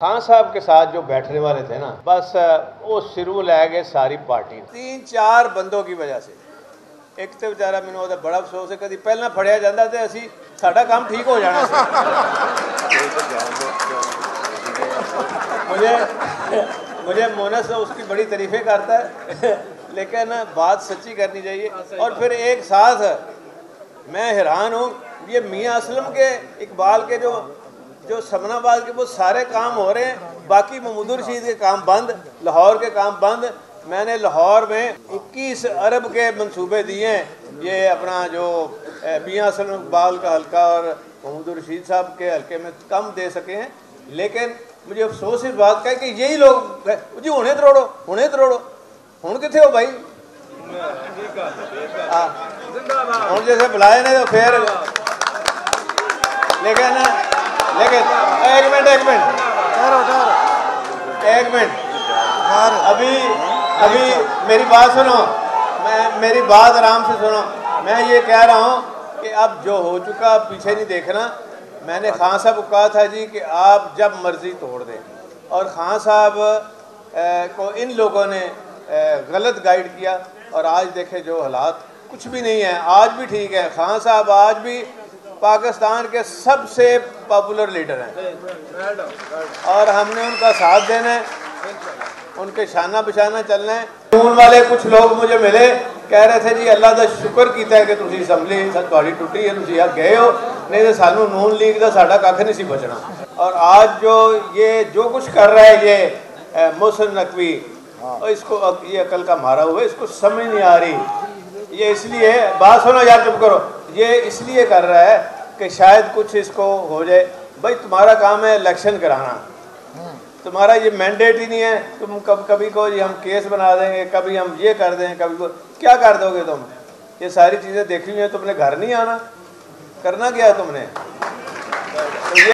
خان صاحب کے ساتھ جو بیٹھنے والے تھے نا بس وہ سرو لے گئے ساری پارٹی 3-4 بندوں کی وجہ سے ایک تو بیچارہ مینوں دا بڑا افسوس ہے کدی پہلے پھڑیا جاتا تے اسی ساڈا کام ٹھیک ہو جانا مجھے مونس اس کی بڑی تعریفیں کرتا ہے لیکن بات سچی کرنی چاہیے. اور پھر ایک ساتھ میں حیران ہوں یہ میاں اسلم کے اقبال کے جو سمن آباد کے وہ سارے کام ہو رہے ہیں, باقی محمود الرشید کے کام بند, لاہور کے کام بند. میں نے لاہور میں 21 ارب کے منصوبے دیے ہیں, یہ اپنا جو میاں اسلم اقبال کا حلقہ اور محمود الرشید صاحب کے حلقے میں کم دے سکے ہیں. لیکن مجھے افسوس اس بات کا ہے کہ یہی لوگ جی ہونے تروڑو ہوں کتنے ہو بھائی, ہوں جیسے بلائے نے تو پھر لیکن ایک منٹ ابھی میری بات سنو, میری بات آرام سے سنو. میں یہ کہہ رہا ہوں کہ اب جو ہو چکا پیچھے نہیں دیکھنا. میں نے خان صاحب کو کہا تھا جی کہ آپ جب مرضی توڑ دیں, اور خان صاحب کو ان لوگوں نے غلط گائیڈ کیا, اور آج دیکھیں جو حالات کچھ بھی نہیں ہے. آج بھی ٹھیک ہے, خان صاحب آج بھی پاکستان کے سب سے پاپولر لیڈر ہیں, اور ہم نے ان کا ساتھ دینا ہے, ان کے شانہ بشانہ چلنا ہے. نون والے کچھ لوگ مجھے ملے کہہ رہے تھے جی اللہ کا شکر کیتا ہے کہ تسی اسمبلی تھوڑی ٹوٹی ہے, تسی گئے ہو, نہیں تو سانو نون لیگ کا ساڈا کھ نہیں سی بچنا. اور آج جو کچھ کر رہا ہے یہ محسن نقوی, اس کو یہ عقل کا مارا ہوا ہے, اس کو سمجھ نہیں آ رہی. یہ اس لیے بات سنو یار چپ کرو, یہ اس لیے کر رہا ہے کہ شاید کچھ اس کو ہو جائے. بھائی تمہارا کام ہے الیکشن کرانا, تمہارا یہ مینڈیٹ ہی نہیں ہے. تم کبھی کو یہ ہم کیس بنا دیں گے, کبھی ہم یہ کر دیں, کبھی کو کیا کر دو گے تم. یہ ساری چیزیں دیکھی ہوئی ہیں, تم نے گھر نہیں آنا, کرنا کیا ہے تم نے.